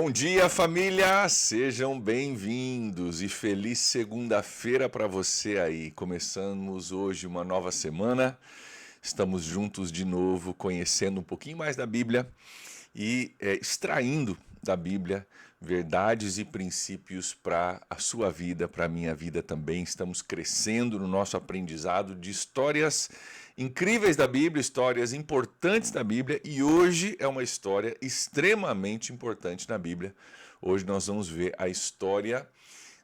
Bom dia, família! Sejam bem-vindos e feliz segunda-feira para você aí. Começamos hoje uma nova semana. Estamos juntos de novo, conhecendo um pouquinho mais da Bíblia e extraindo da Bíblia verdades e princípios para a sua vida, para a minha vida também. Estamos crescendo no nosso aprendizado de histórias incríveis da Bíblia, histórias importantes da Bíblia, e hoje é uma história extremamente importante na Bíblia. Hoje nós vamos ver a história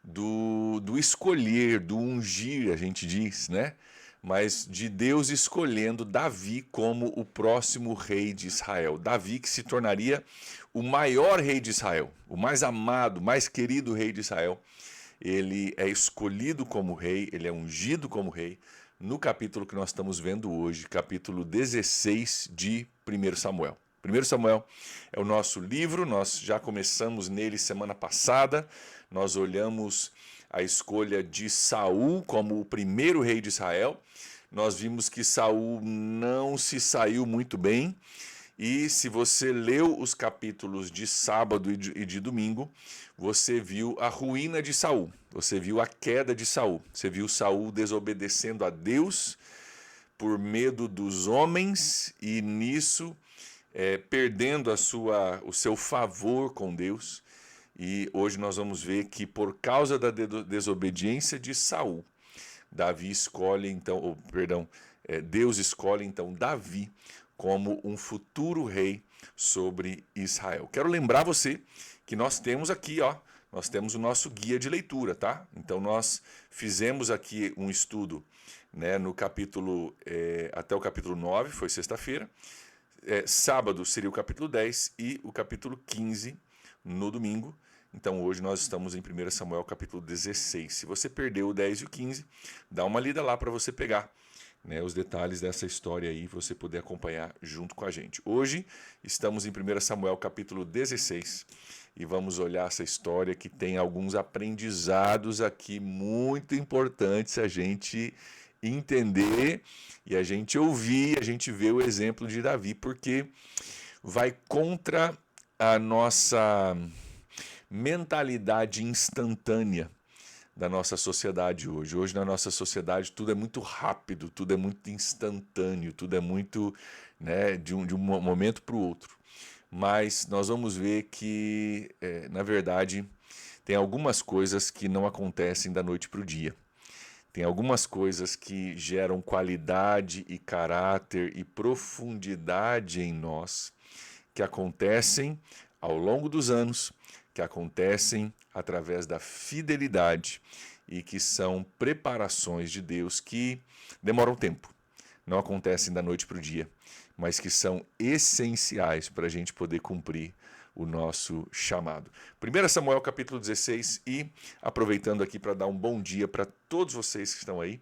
do escolher, do ungir, a gente diz, né? Mas de Deus escolhendo Davi como o próximo rei de Israel. Davi que se tornaria o maior rei de Israel, o mais amado, mais querido rei de Israel. Ele é escolhido como rei, ele é ungido como rei, no capítulo que nós estamos vendo hoje, capítulo 16 de 1 Samuel. 1 Samuel é o nosso livro, nós já começamos nele semana passada, nós olhamos a escolha de Saul como o primeiro rei de Israel. Nós vimos que Saul não se saiu muito bem, e se você leu os capítulos de sábado e de domingo, você viu a ruína de Saul, você viu a queda de Saul, você viu Saul desobedecendo a Deus por medo dos homens e nisso perdendo o seu favor com Deus. E hoje nós vamos ver que por causa da desobediência de Saul, Davi escolhe então, Deus escolhe então Davi como um futuro rei sobre Israel. Quero lembrar você que nós temos aqui, nós temos o nosso guia de leitura, tá? Então nós fizemos aqui um estudo, né, no capítulo, até o capítulo 9, foi sexta-feira. Sábado seria o capítulo 10 e o capítulo 15 no domingo. Então hoje nós estamos em 1 Samuel capítulo 16. Se você perdeu o 10 e o 15, dá uma lida lá para você pegar, né, os detalhes dessa história aí, você poder acompanhar junto com a gente. Hoje estamos em 1 Samuel capítulo 16 e vamos olhar essa história que tem alguns aprendizados aqui muito importantes a gente entender e a gente ouvir, a gente ver o exemplo de Davi, porque vai contra a nossa mentalidade instantânea da nossa sociedade hoje. Hoje na nossa sociedade tudo é muito rápido, tudo é muito instantâneo, tudo é muito, né, de um momento para o outro. Mas nós vamos ver que, na verdade, tem algumas coisas que não acontecem da noite para o dia. Tem algumas coisas que geram qualidade e caráter e profundidade em nós, que acontecem ao longo dos anos, que acontecem através da fidelidade e que são preparações de Deus que demoram tempo, não acontecem da noite para o dia, mas que são essenciais para a gente poder cumprir o nosso chamado. 1 Samuel capítulo 16, e aproveitando aqui para dar um bom dia para todos vocês que estão aí.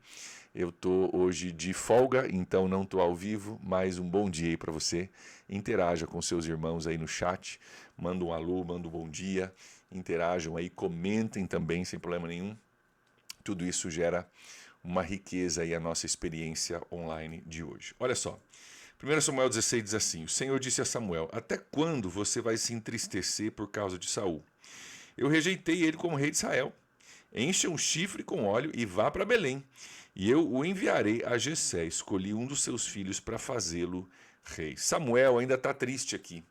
Eu estou hoje de folga, então não estou ao vivo, mas um bom dia aí para você. Interaja com seus irmãos aí no chat, manda um alô, manda um bom dia, interajam aí, comentem também sem problema nenhum. Tudo isso gera uma riqueza aí a nossa experiência online de hoje. Olha só, 1 Samuel 16 diz assim: o Senhor disse a Samuel: até quando você vai se entristecer por causa de Saul? Eu rejeitei ele como rei de Israel. Encha um chifre com óleo e vá para Belém, e eu o enviarei a Jessé. Escolhi um dos seus filhos para fazê-lo rei. Samuel ainda está triste aqui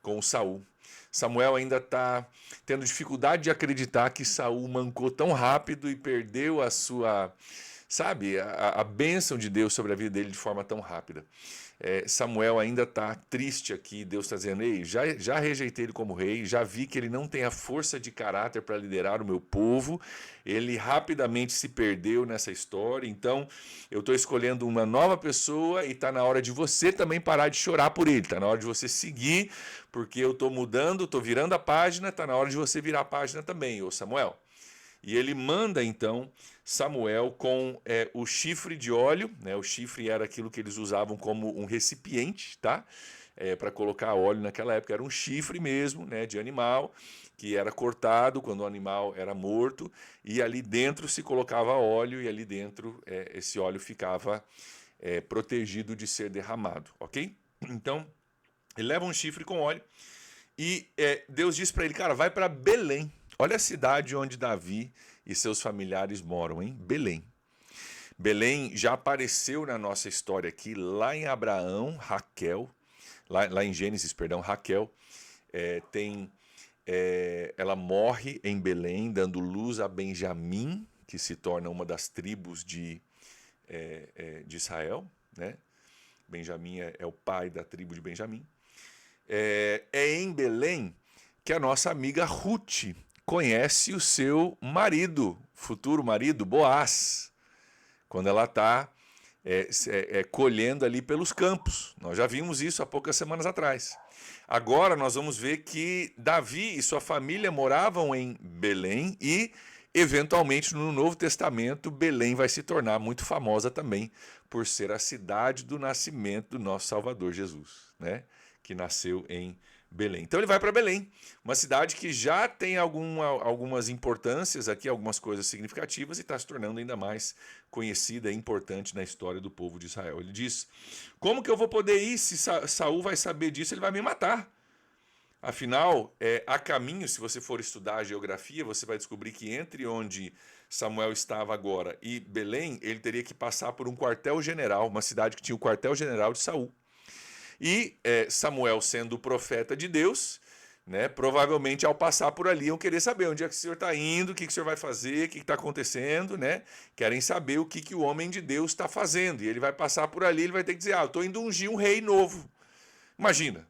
com Saul. Samuel ainda está tendo dificuldade de acreditar que Saul mancou tão rápido e perdeu a sua, sabe, a bênção de Deus sobre a vida dele de forma tão rápida. Samuel ainda está triste aqui, Deus está dizendo: ei, já rejeitei ele como rei, já vi que ele não tem a força de caráter para liderar o meu povo, ele rapidamente se perdeu nessa história, então eu estou escolhendo uma nova pessoa e está na hora de você também parar de chorar por ele, está na hora de você seguir, porque eu estou mudando, estou virando a página, está na hora de você virar a página também, ô Samuel. E ele manda então Samuel com o chifre de óleo, né? O chifre era aquilo que eles usavam como um recipiente, tá? Para colocar óleo naquela época, era um chifre mesmo, né, de animal, que era cortado quando o animal era morto, e ali dentro se colocava óleo, e ali dentro esse óleo ficava protegido de ser derramado, ok? Então, ele leva um chifre com óleo, E Deus disse para ele, cara, vai para Belém. Olha a cidade onde Davi e seus familiares moram, hein? Belém. Belém já apareceu na nossa história aqui, lá em Abraão, Raquel, lá em Gênesis, perdão, Raquel, ela morre em Belém, dando luz a Benjamim, que se torna uma das tribos de Israel, né? Benjamim é o pai da tribo de Benjamim. É em Belém que a nossa amiga Ruth conhece o seu marido, futuro marido, Boaz, quando ela está colhendo ali pelos campos. Nós já vimos isso há poucas semanas atrás. Agora nós vamos ver que Davi e sua família moravam em Belém e, eventualmente, no Novo Testamento, Belém vai se tornar muito famosa também por ser a cidade do nascimento do nosso Salvador Jesus, né? Que nasceu em Belém. Então ele vai para Belém, uma cidade que já tem algumas importâncias aqui, algumas coisas significativas e está se tornando ainda mais conhecida e importante na história do povo de Israel. Ele diz, como que eu vou poder ir se Saul vai saber disso, ele vai me matar. Afinal, há caminho, se você for estudar a geografia, você vai descobrir que entre onde Samuel estava agora e Belém, ele teria que passar por um quartel-general, uma cidade que tinha o quartel-general de Saul. E Samuel, sendo o profeta de Deus, né, provavelmente ao passar por ali iam querer saber onde é que o senhor está indo, o que o senhor vai fazer, o que está acontecendo, né? Querem saber o que o homem de Deus está fazendo. E ele vai passar por ali, ele vai ter que dizer, eu estou indo ungir um rei novo. Imagina,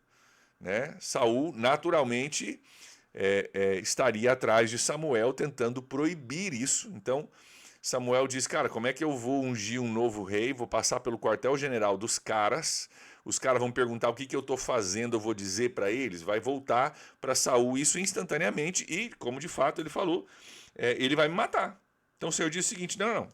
né? Saul, naturalmente, estaria atrás de Samuel tentando proibir isso. Então, Samuel diz, cara, como é que eu vou ungir um novo rei? Vou passar pelo quartel-general dos caras, os caras vão perguntar o que eu estou fazendo, eu vou dizer para eles, vai voltar para Saul isso instantaneamente e, como de fato ele falou, ele vai me matar. Então o Senhor diz o seguinte, não,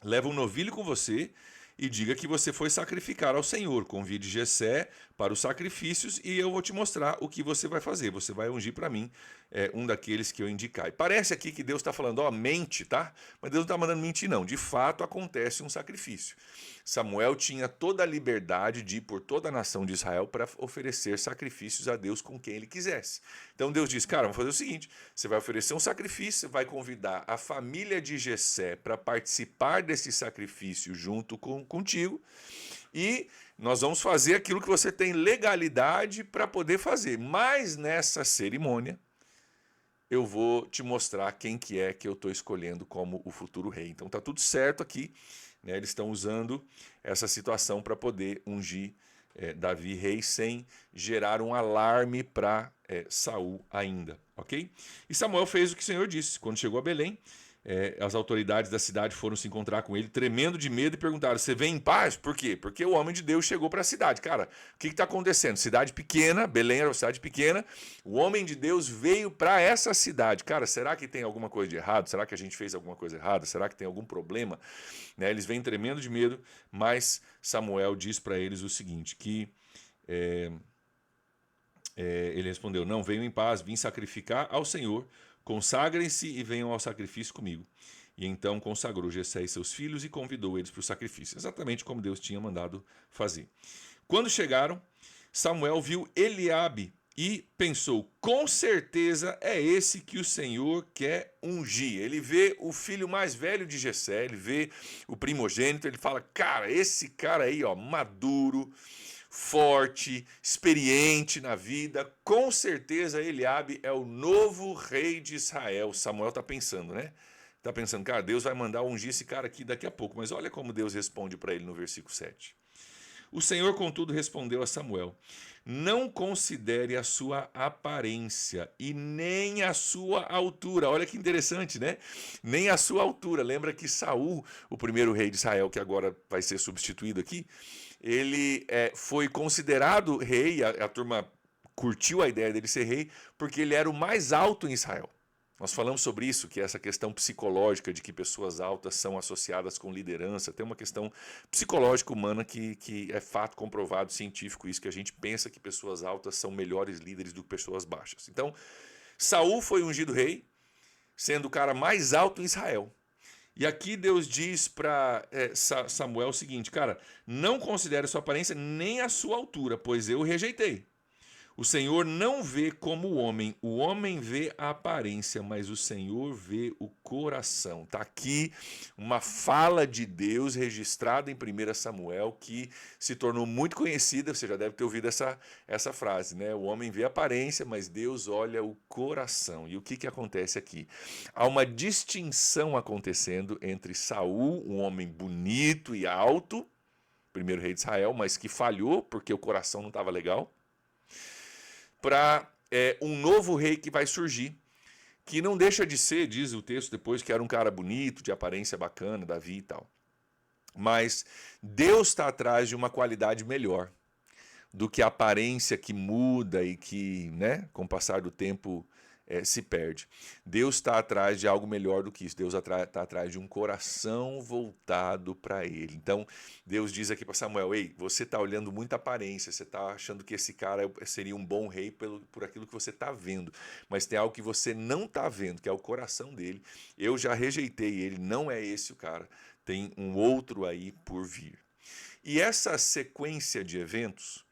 leva um novilho com você e diga que você foi sacrificar ao Senhor. Convide Jessé para os sacrifícios e eu vou te mostrar o que você vai fazer. Você vai ungir para mim um daqueles que eu indicar. E parece aqui que Deus está falando, mente, tá? Mas Deus não está mandando mentir, não. De fato, acontece um sacrifício. Samuel tinha toda a liberdade de ir por toda a nação de Israel para oferecer sacrifícios a Deus com quem ele quisesse. Então Deus disse, cara, vamos fazer o seguinte, você vai oferecer um sacrifício, vai convidar a família de Jessé para participar desse sacrifício junto contigo e nós vamos fazer aquilo que você tem legalidade para poder fazer. Mas nessa cerimônia eu vou te mostrar quem que é que eu estou escolhendo como o futuro rei. Então tá tudo certo aqui. Eles estão usando essa situação para poder ungir Davi rei sem gerar um alarme para Saul ainda, ok? E Samuel fez o que o Senhor disse. Quando chegou a Belém, as autoridades da cidade foram se encontrar com ele, tremendo de medo, e perguntaram, você vem em paz? Por quê? Porque o homem de Deus chegou para a cidade. Cara, o que está acontecendo? Cidade pequena, Belém era uma cidade pequena, o homem de Deus veio para essa cidade. Cara, será que tem alguma coisa de errado? Será que a gente fez alguma coisa errada? Será que tem algum problema? Eles vêm tremendo de medo, mas Samuel diz para eles o seguinte, que ele respondeu, não, venham em paz, vim sacrificar ao Senhor, consagrem-se e venham ao sacrifício comigo. E então consagrou Jessé e seus filhos e convidou eles para o sacrifício, exatamente como Deus tinha mandado fazer. Quando chegaram, Samuel viu Eliabe e pensou, com certeza é esse que o Senhor quer ungir. Ele vê o filho mais velho de Jessé, ele vê o primogênito, ele fala, cara, esse cara aí, ó, maduro, forte, experiente na vida, com certeza Eliabe é o novo rei de Israel. Samuel está pensando, né? Está pensando, cara, Deus vai mandar ungir esse cara aqui daqui a pouco. Mas olha como Deus responde para ele no versículo 7. O Senhor, contudo, respondeu a Samuel, não considere a sua aparência e nem a sua altura. Olha que interessante, né? Nem a sua altura. Lembra que Saul, o primeiro rei de Israel, que agora vai ser substituído aqui, ele foi considerado rei, a turma curtiu a ideia dele ser rei, porque ele era o mais alto em Israel. Nós falamos sobre isso, que essa questão psicológica de que pessoas altas são associadas com liderança, tem uma questão psicológica humana que é fato comprovado, científico, isso que a gente pensa que pessoas altas são melhores líderes do que pessoas baixas. Então, Saul foi ungido rei, sendo o cara mais alto em Israel. E aqui Deus diz para Samuel o seguinte, cara, não considere sua aparência nem a sua altura, pois eu o rejeitei. O Senhor não vê como o homem vê a aparência, mas o Senhor vê o coração. Está aqui uma fala de Deus registrada em 1 Samuel que se tornou muito conhecida, você já deve ter ouvido essa frase, né? O homem vê a aparência, mas Deus olha o coração. E o que acontece aqui? Há uma distinção acontecendo entre Saul, um homem bonito e alto, primeiro rei de Israel, mas que falhou porque o coração não estava legal, para um novo rei que vai surgir, que não deixa de ser, diz o texto depois, que era um cara bonito, de aparência bacana, Davi e tal. Mas Deus está atrás de uma qualidade melhor do que a aparência que muda e que, né, com o passar do tempo, se perde. Deus está atrás de algo melhor do que isso. Deus está atrás de um coração voltado para Ele. Então, Deus diz aqui para Samuel, ei, você está olhando muita aparência, você está achando que esse cara seria um bom rei por aquilo que você está vendo, mas tem algo que você não está vendo, que é o coração dele. Eu já rejeitei ele, não é esse o cara. Tem um outro aí por vir. E essa sequência de eventos,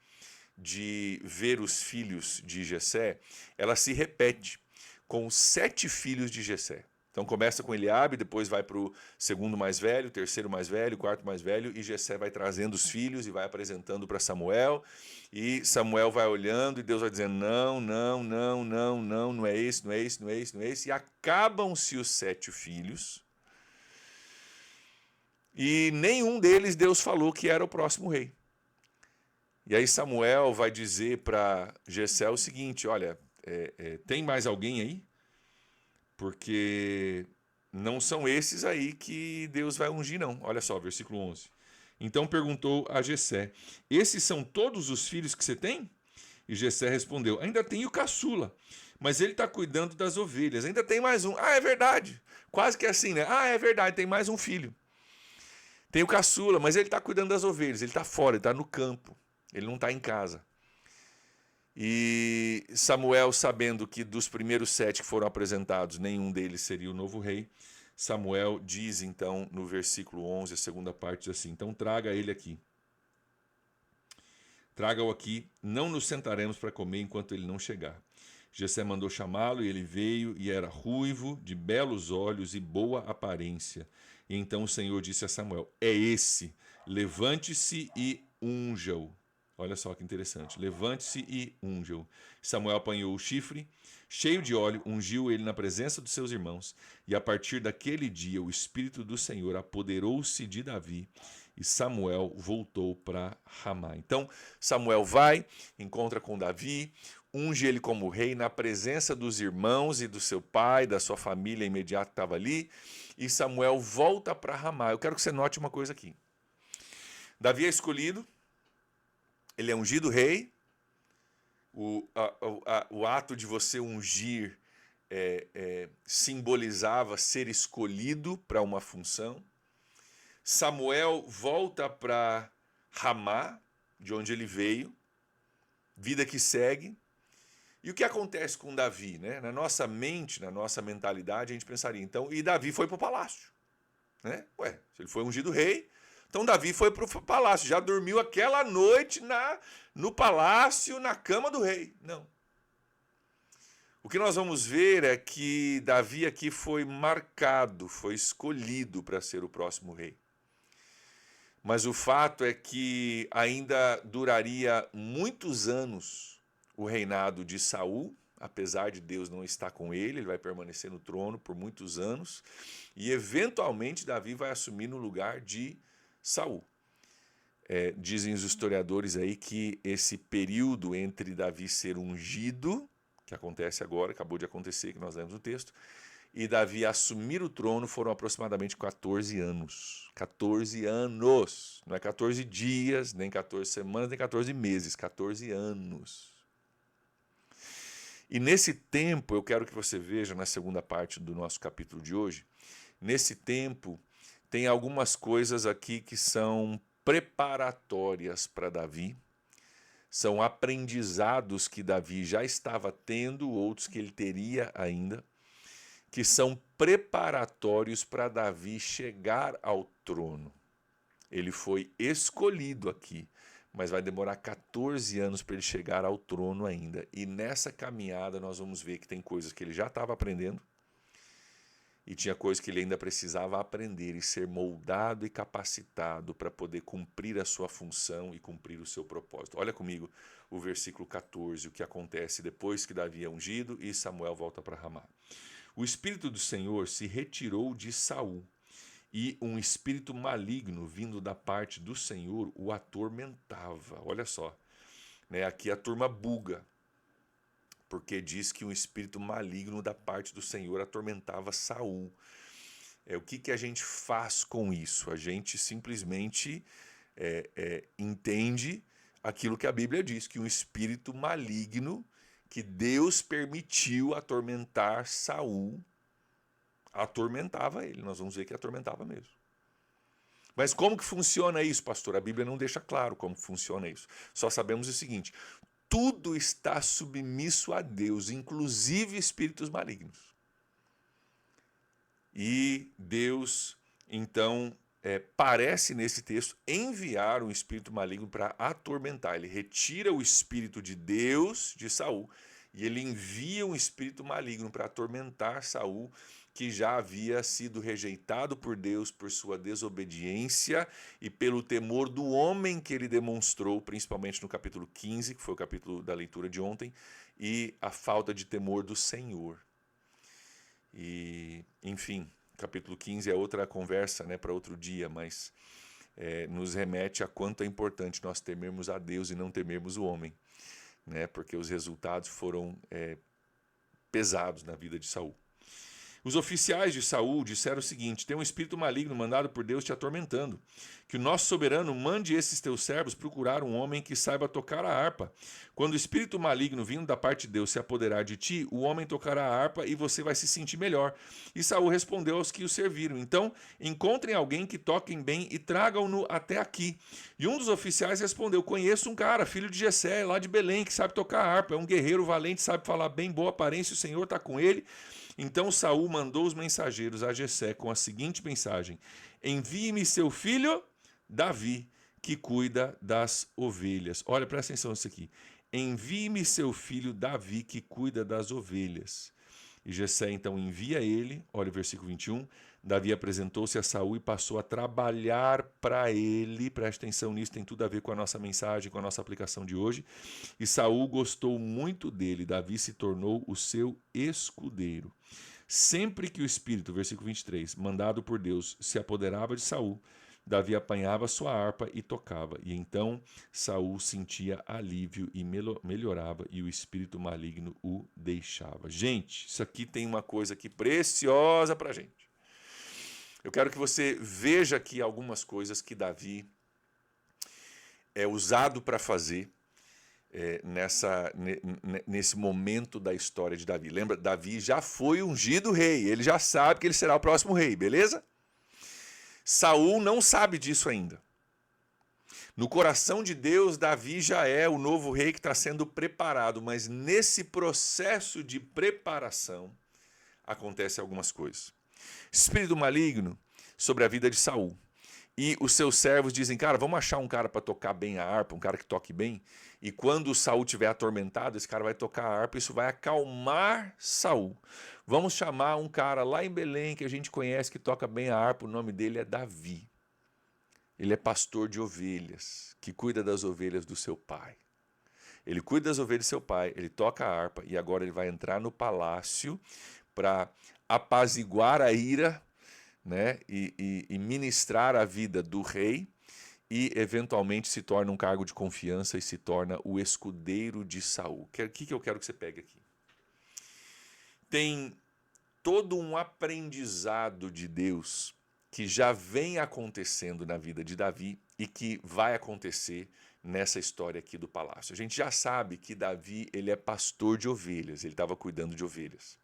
de ver os filhos de Jessé, ela se repete com os 7 filhos de Jessé. Então começa com Eliabe, depois vai para o segundo mais velho, terceiro mais velho, quarto mais velho, e Jessé vai trazendo os filhos e vai apresentando para Samuel, e Samuel vai olhando e Deus vai dizendo não, não, não, não, não, não é esse, não é esse, não é esse, não é esse, e acabam-se os 7 filhos, e nenhum deles Deus falou que era o próximo rei. E aí Samuel vai dizer para Jessé o seguinte, olha, tem mais alguém aí? Porque não são esses aí que Deus vai ungir, não. Olha só, versículo 11. Então perguntou a Jessé, esses são todos os filhos que você tem? E Jessé respondeu, ainda tenho o caçula, mas ele está cuidando das ovelhas. Ainda tem mais um. Ah, é verdade. Quase que assim, né? Ah, é verdade, tem mais um filho. Tem o caçula, mas ele está cuidando das ovelhas. Ele está fora, ele está no campo. Ele não está em casa. E Samuel, sabendo que dos primeiros 7 que foram apresentados, nenhum deles seria o novo rei, Samuel diz então no versículo 11, a segunda parte, diz assim, então traga ele aqui. Traga-o aqui, não nos sentaremos para comer enquanto ele não chegar. Jessé mandou chamá-lo e ele veio e era ruivo, de belos olhos e boa aparência. E então o Senhor disse a Samuel, é esse, levante-se e unja-o. Olha só que interessante. Levante-se e unja-o. Samuel apanhou o chifre, cheio de óleo, ungiu ele na presença dos seus irmãos. E a partir daquele dia o Espírito do Senhor apoderou-se de Davi e Samuel voltou para Ramá. Então Samuel vai, encontra com Davi, unge ele como rei na presença dos irmãos e do seu pai, da sua família imediata que estava ali. E Samuel volta para Ramá. Eu quero que você note uma coisa aqui. Davi é escolhido. Ele é ungido rei, o ato de você ungir simbolizava ser escolhido para uma função. Samuel volta para Ramá, de onde ele veio, vida que segue. E o que acontece com Davi? Né? Na nossa mente, na nossa mentalidade, a gente pensaria, então, e Davi foi para o palácio. Né? Ué, se ele foi ungido rei, então Davi foi para o palácio, já dormiu aquela noite no palácio, na cama do rei. Não. O que nós vamos ver é que Davi aqui foi marcado, foi escolhido para ser o próximo rei. Mas o fato é que ainda duraria muitos anos o reinado de Saul, apesar de Deus não estar com ele, ele vai permanecer no trono por muitos anos, e eventualmente Davi vai assumir no lugar de Saul. Dizem os historiadores aí que esse período entre Davi ser ungido, que acontece agora, acabou de acontecer, que nós lemos no texto, e Davi assumir o trono foram aproximadamente 14 anos. 14 anos! Não é 14 dias, nem 14 semanas, nem 14 meses, 14 anos. E nesse tempo, eu quero que você veja na segunda parte do nosso capítulo de hoje, nesse tempo tem algumas coisas aqui que são preparatórias para Davi, são aprendizados que Davi já estava tendo, outros que ele teria ainda, que são preparatórios para Davi chegar ao trono. Ele foi escolhido aqui, mas vai demorar 14 anos para ele chegar ao trono ainda. E nessa caminhada nós vamos ver que tem coisas que ele já estava aprendendo e tinha coisas que ele ainda precisava aprender e ser moldado e capacitado para poder cumprir a sua função e cumprir o seu propósito. Olha comigo o versículo 14, o que acontece depois que Davi é ungido e Samuel volta para Ramá. O Espírito do Senhor se retirou de Saul, e um espírito maligno vindo da parte do Senhor o atormentava. Olha só, né? Aqui a turma buga, porque diz que um espírito maligno da parte do Senhor atormentava Saul. O que a gente faz com isso? A gente simplesmente entende aquilo que a Bíblia diz, que um espírito maligno que Deus permitiu atormentar Saul, atormentava ele. Nós vamos ver que atormentava mesmo. Mas como que funciona isso, pastor? A Bíblia não deixa claro como funciona isso. Só sabemos o seguinte: tudo está submisso a Deus, inclusive espíritos malignos. E Deus, então, parece nesse texto enviar um espírito maligno para atormentar. Ele retira o espírito de Deus de Saul e ele envia um espírito maligno para atormentar Saul, que já havia sido rejeitado por Deus por sua desobediência e pelo temor do homem que ele demonstrou, principalmente no capítulo 15, que foi o capítulo da leitura de ontem, e a falta de temor do Senhor. E, enfim, capítulo 15 é outra conversa, né, para outro dia, mas nos remete a quanto é importante nós temermos a Deus e não temermos o homem, né, porque os resultados foram pesados na vida de Saul. Os oficiais de Saul disseram o seguinte: tem um espírito maligno mandado por Deus te atormentando. Que o nosso soberano mande esses teus servos procurar um homem que saiba tocar a harpa. Quando o espírito maligno vindo da parte de Deus se apoderar de ti, o homem tocará a harpa e você vai se sentir melhor. E Saul respondeu aos que o serviram: então, encontrem alguém que toquem bem e tragam-no até aqui. E um dos oficiais respondeu: conheço um cara, filho de Jessé, lá de Belém, que sabe tocar a harpa. É um guerreiro valente, sabe falar bem, boa aparência, o Senhor está com ele. Então Saul mandou os mensageiros a Jessé com a seguinte mensagem: envie-me seu filho Davi, que cuida das ovelhas. Olha, presta atenção nisso aqui. Envie-me seu filho Davi, que cuida das ovelhas. E Jessé então envia ele, olha o versículo 21, Davi apresentou-se a Saul e passou a trabalhar para ele. Presta atenção nisso, tem tudo a ver com a nossa mensagem, com a nossa aplicação de hoje. E Saul gostou muito dele, Davi se tornou o seu escudeiro. Sempre que o Espírito, versículo 23, mandado por Deus, se apoderava de Saul, Davi apanhava sua harpa e tocava. E então Saul sentia alívio e melhorava, e o espírito maligno o deixava. Gente, isso aqui tem uma coisa aqui preciosa para a gente. Eu quero que você veja aqui algumas coisas que Davi é usado para fazer nesse momento da história de Davi. Lembra, Davi já foi ungido rei, ele já sabe que ele será o próximo rei, beleza? Saul não sabe disso ainda. No coração de Deus, Davi já é o novo rei que está sendo preparado, mas nesse processo de preparação acontecem algumas coisas. Espírito maligno sobre a vida de Saul. E os seus servos dizem: cara, vamos achar um cara para tocar bem a harpa, um cara que toque bem. E quando Saul estiver atormentado, esse cara vai tocar a harpa, isso vai acalmar Saul. Vamos chamar um cara lá em Belém que a gente conhece que toca bem a harpa, o nome dele é Davi. Ele é pastor de ovelhas, que cuida das ovelhas do seu pai. Ele cuida das ovelhas do seu pai, ele toca a harpa e agora ele vai entrar no palácio para apaziguar a ira, né, e ministrar a vida do rei, e eventualmente se torna um cargo de confiança e se torna o escudeiro de Saul. O que eu quero que você pegue aqui? Tem todo um aprendizado de Deus que já vem acontecendo na vida de Davi e que vai acontecer nessa história aqui do palácio. A gente já sabe que Davi ele é pastor de ovelhas, ele estava cuidando de ovelhas.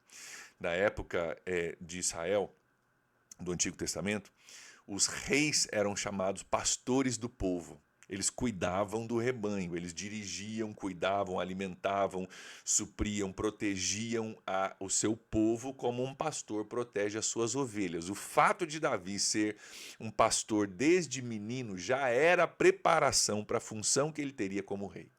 Na época de Israel, do Antigo Testamento, os reis eram chamados pastores do povo. Eles cuidavam do rebanho, eles dirigiam, cuidavam, alimentavam, supriam, protegiam o seu povo como um pastor protege as suas ovelhas. O fato de Davi ser um pastor desde menino já era preparação para a função que ele teria como rei.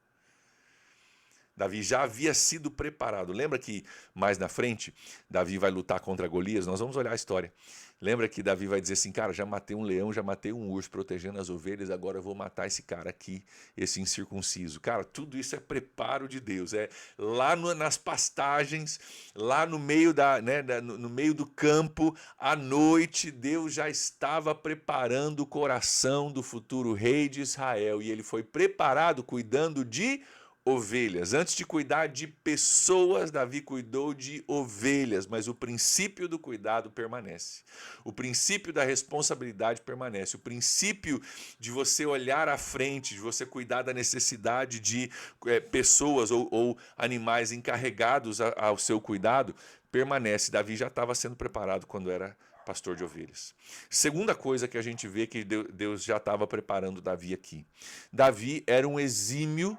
Davi já havia sido preparado. Lembra que mais na frente, Davi vai lutar contra Golias? Nós vamos olhar a história. Lembra que Davi vai dizer assim, cara, já matei um leão, já matei um urso protegendo as ovelhas, agora eu vou matar esse cara aqui, esse incircunciso. Cara, tudo isso é preparo de Deus. É lá nas pastagens, lá no meio, no meio do campo, à noite, Deus já estava preparando o coração do futuro rei de Israel. E ele foi preparado cuidando de ovelhas. Antes de cuidar de pessoas, Davi cuidou de ovelhas, mas o princípio do cuidado permanece. O princípio da responsabilidade permanece. O princípio de você olhar à frente, de você cuidar da necessidade de pessoas ou animais encarregados ao seu cuidado, permanece. Davi já estava sendo preparado quando era pastor de ovelhas. Segunda coisa que a gente vê que Deus já estava preparando Davi aqui. Davi era um exímio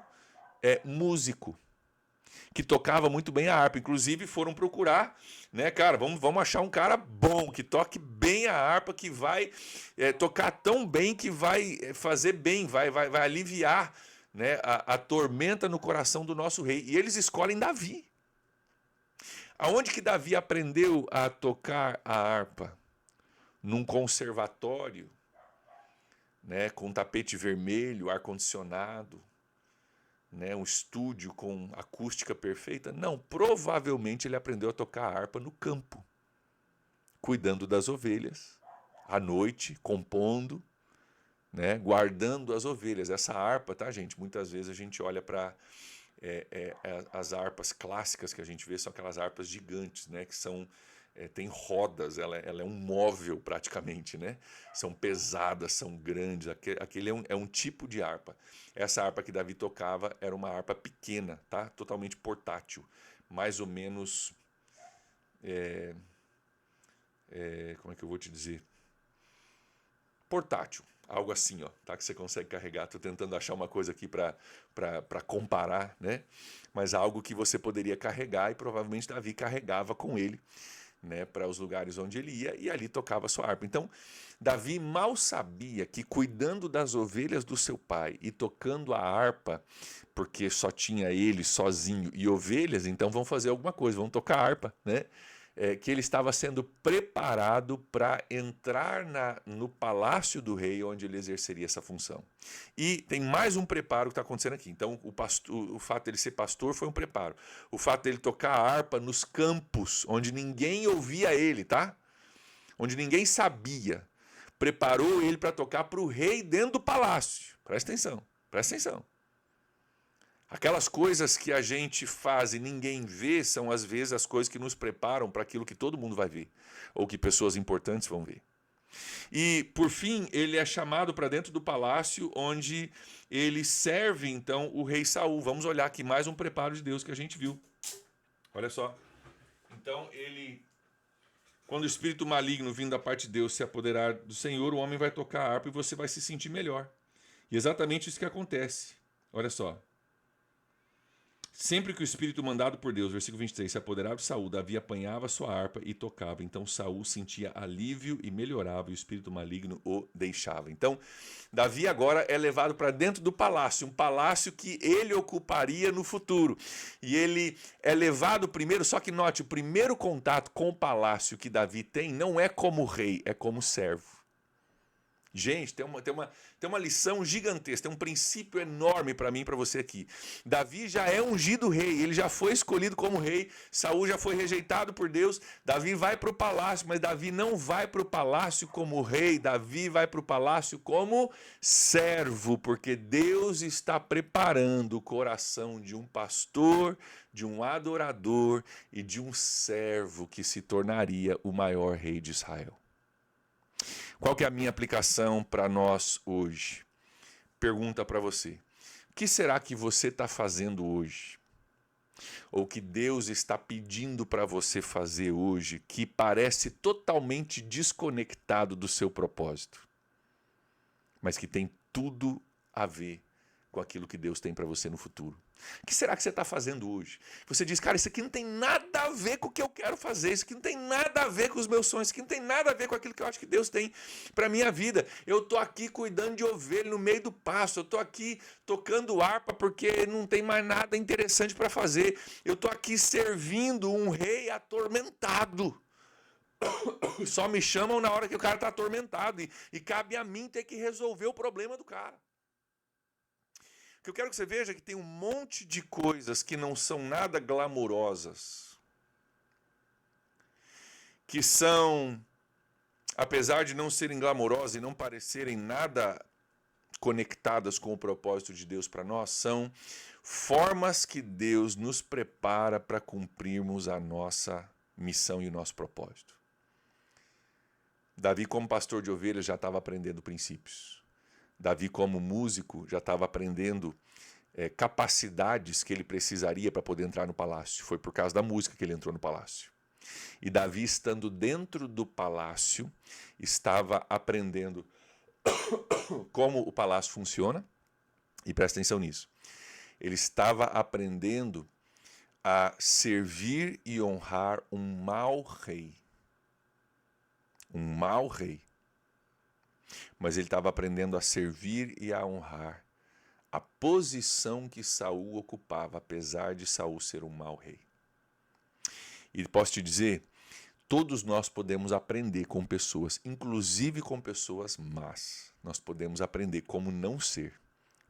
músico, que tocava muito bem a harpa. Inclusive foram procurar, né, cara, vamos achar um cara bom, que toque bem a harpa, que vai tocar tão bem que vai fazer bem, vai aliviar, né, a tormenta no coração do nosso rei. E eles escolhem Davi. Aonde que Davi aprendeu a tocar a harpa? Num conservatório, né, com tapete vermelho, ar-condicionado, né, um estúdio com acústica perfeita? Não, provavelmente ele aprendeu a tocar a harpa no campo, cuidando das ovelhas, à noite, compondo, né, guardando as ovelhas. Essa harpa, tá, gente? Muitas vezes a gente olha para as harpas clássicas que a gente vê, são aquelas harpas gigantes, né, que são tem rodas, ela é um móvel praticamente, né? São pesadas, são grandes, aquele é um tipo de harpa. Essa harpa que Davi tocava era uma harpa pequena, tá? Totalmente portátil, mais ou menos, como é que eu vou te dizer? Portátil, algo assim, ó, tá? Que você consegue carregar. Estou tentando achar uma coisa aqui para comparar, né? Mas algo que você poderia carregar e provavelmente Davi carregava com ele, né, para os lugares onde ele ia, e ali tocava sua harpa. Então, Davi mal sabia que cuidando das ovelhas do seu pai e tocando a harpa, porque só tinha ele sozinho e ovelhas, então vão fazer alguma coisa, vão tocar harpa, né? Que ele estava sendo preparado para entrar no palácio do rei, onde ele exerceria essa função. E tem mais um preparo que está acontecendo aqui. Então, o fato dele ser pastor foi um preparo. O fato dele tocar a harpa nos campos, onde ninguém ouvia ele, tá? Onde ninguém sabia, preparou ele para tocar para o rei dentro do palácio. Presta atenção, presta atenção. Aquelas coisas que a gente faz e ninguém vê são, às vezes, as coisas que nos preparam para aquilo que todo mundo vai ver, ou que pessoas importantes vão ver. E, por fim, ele é chamado para dentro do palácio, onde ele serve, então, o rei Saul. Vamos olhar aqui mais um preparo de Deus que a gente viu. Olha só. Então, quando o espírito maligno vindo da parte de Deus se apoderar do Senhor, o homem vai tocar a harpa e você vai se sentir melhor. E exatamente isso que acontece. Olha só. Sempre que o espírito mandado por Deus, versículo 23, se apoderava de Saul, Davi apanhava sua harpa e tocava. Então Saul sentia alívio e melhorava, e o espírito maligno o deixava. Então, Davi agora é levado para dentro do palácio, um palácio que ele ocuparia no futuro. E ele é levado primeiro, só que note, o primeiro contato com o palácio que Davi tem não é como rei, é como servo. Gente, tem uma lição gigantesca, tem um princípio enorme para mim e para você aqui. Davi já é ungido rei, ele já foi escolhido como rei, Saul já foi rejeitado por Deus, Davi vai para o palácio, mas Davi não vai para o palácio como rei, Davi vai para o palácio como servo, porque Deus está preparando o coração de um pastor, de um adorador e de um servo que se tornaria o maior rei de Israel. Qual que é a minha aplicação para nós hoje? Pergunta para você. O que será que você está fazendo hoje? Ou que Deus está pedindo para você fazer hoje que parece totalmente desconectado do seu propósito, mas que tem tudo a ver com aquilo que Deus tem para você no futuro. O que será que você está fazendo hoje? Você diz, cara, isso aqui não tem nada a ver com o que eu quero fazer, isso aqui não tem nada a ver com os meus sonhos, isso aqui não tem nada a ver com aquilo que eu acho que Deus tem para a minha vida. Eu estou aqui cuidando de ovelha no meio do pasto, eu estou aqui tocando harpa porque não tem mais nada interessante para fazer. Eu estou aqui servindo um rei atormentado. Só me chamam na hora que o cara está atormentado e cabe a mim ter que resolver o problema do cara. O que eu quero que você veja é que tem um monte de coisas que não são nada glamourosas, que são, apesar de não serem glamourosas e não parecerem nada conectadas com o propósito de Deus para nós, são formas que Deus nos prepara para cumprirmos a nossa missão e o nosso propósito. Davi, como pastor de ovelhas, já estava aprendendo princípios. Davi, como músico, já estava aprendendo capacidades que ele precisaria para poder entrar no palácio. Foi por causa da música que ele entrou no palácio. E Davi, estando dentro do palácio, estava aprendendo como o palácio funciona. E presta atenção nisso. Ele estava aprendendo a servir e honrar um mau rei. Um mau rei. Mas ele estava aprendendo a servir e a honrar a posição que Saul ocupava, apesar de Saul ser um mau rei. E posso te dizer, todos nós podemos aprender com pessoas, inclusive com pessoas más. Nós podemos aprender como não ser,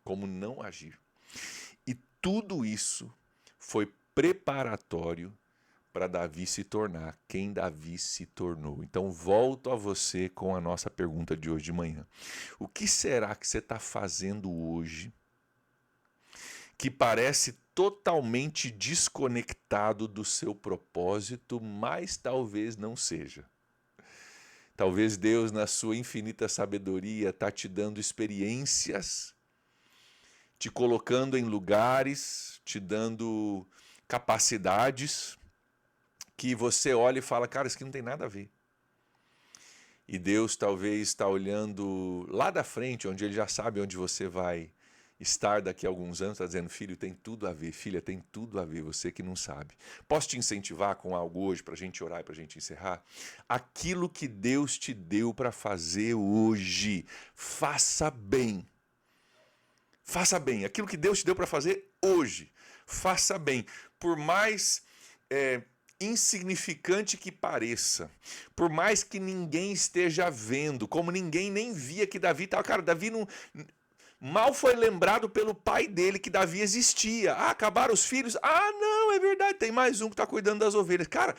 como não agir. E tudo isso foi preparatório para Davi se tornar quem Davi se tornou. Então volto a você com a nossa pergunta de hoje de manhã. O que será que você está fazendo hoje que parece totalmente desconectado do seu propósito, mas talvez não seja? Talvez Deus, na sua infinita sabedoria, está te dando experiências, te colocando em lugares, te dando capacidades que você olha e fala, cara, isso aqui não tem nada a ver. E Deus talvez está olhando lá da frente, onde Ele já sabe onde você vai estar daqui a alguns anos, está dizendo, filho, tem tudo a ver, filha, tem tudo a ver, você que não sabe. Posso te incentivar com algo hoje para a gente orar e para a gente encerrar? Aquilo que Deus te deu para fazer hoje, faça bem. Faça bem. Aquilo que Deus te deu para fazer hoje, faça bem. Por mais insignificante que pareça, por mais que ninguém esteja vendo, como ninguém nem via que Davi estava. Cara, Davi não... Mal foi lembrado pelo pai dele que Davi existia. Ah, acabaram os filhos? Ah, não, é verdade, tem mais um que está cuidando das ovelhas. Cara,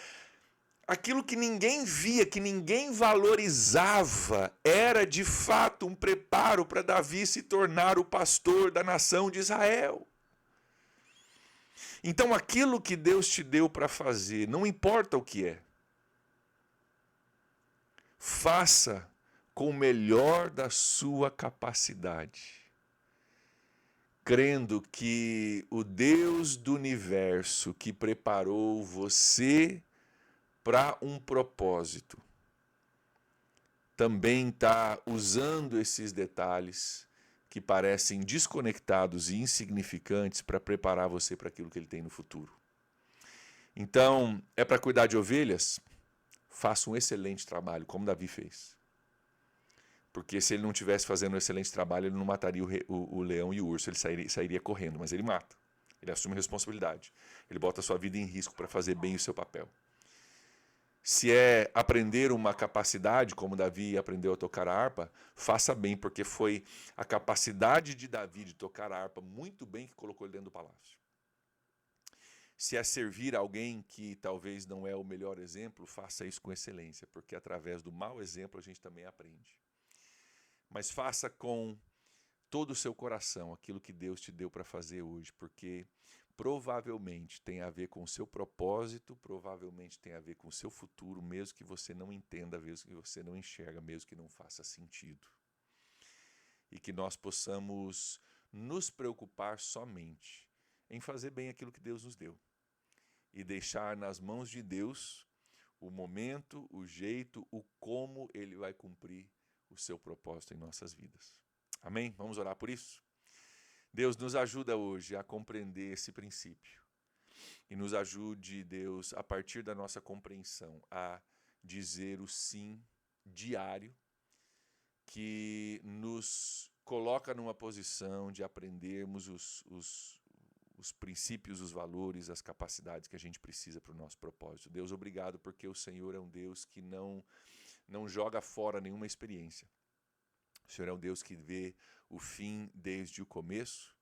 aquilo que ninguém via, que ninguém valorizava, era de fato um preparo para Davi se tornar o pastor da nação de Israel. Então aquilo que Deus te deu para fazer, não importa o que é, faça com o melhor da sua capacidade, crendo que o Deus do universo que preparou você para um propósito, também está usando esses detalhes que parecem desconectados e insignificantes para preparar você para aquilo que Ele tem no futuro. Então, é para cuidar de ovelhas? Faça um excelente trabalho, como Davi fez. Porque se ele não estivesse fazendo um excelente trabalho, ele não mataria o leão e o urso, ele sairia correndo, mas ele mata. Ele assume responsabilidade. Ele bota a sua vida em risco para fazer bem o seu papel. Se é aprender uma capacidade, como Davi aprendeu a tocar a harpa, faça bem, porque foi a capacidade de Davi de tocar a harpa muito bem que colocou ele dentro do palácio. Se é servir alguém que talvez não é o melhor exemplo, faça isso com excelência, porque através do mau exemplo a gente também aprende. Mas faça com todo o seu coração aquilo que Deus te deu para fazer hoje, porque provavelmente tem a ver com o seu propósito, provavelmente tem a ver com o seu futuro, mesmo que você não entenda, mesmo que você não enxerga, mesmo que não faça sentido. E que nós possamos nos preocupar somente em fazer bem aquilo que Deus nos deu e deixar nas mãos de Deus o momento, o jeito, o como Ele vai cumprir o seu propósito em nossas vidas. Amém? Vamos orar por isso? Deus, nos ajuda hoje a compreender esse princípio e nos ajude, Deus, a partir da nossa compreensão, a dizer o sim diário que nos coloca numa posição de aprendermos os princípios, os valores, as capacidades que a gente precisa para o nosso propósito. Deus, obrigado porque o Senhor é um Deus que não joga fora nenhuma experiência. O Senhor é um Deus que vê o fim desde o começo.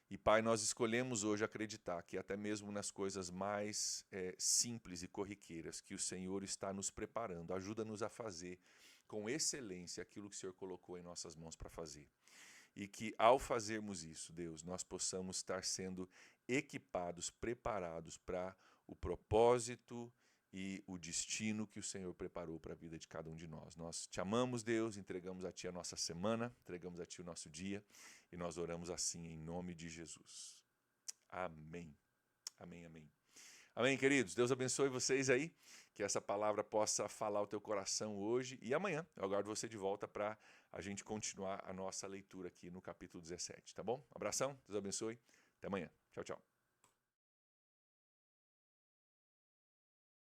E, Pai, nós escolhemos hoje acreditar que até mesmo nas coisas mais simples e corriqueiras que o Senhor está nos preparando, ajuda-nos a fazer com excelência aquilo que o Senhor colocou em nossas mãos para fazer. E que ao fazermos isso, Deus, nós possamos estar sendo equipados, preparados para o propósito e o destino que o Senhor preparou para a vida de cada um de nós. Nós te amamos, Deus, entregamos a Ti a nossa semana, entregamos a Ti o nosso dia e nós oramos assim em nome de Jesus. Amém. Amém, amém. Amém, queridos. Deus abençoe vocês aí, que essa palavra possa falar o teu coração hoje e amanhã. Eu aguardo você de volta para a gente continuar a nossa leitura aqui no capítulo 17, tá bom? Abração, Deus abençoe. Até amanhã. Tchau, tchau.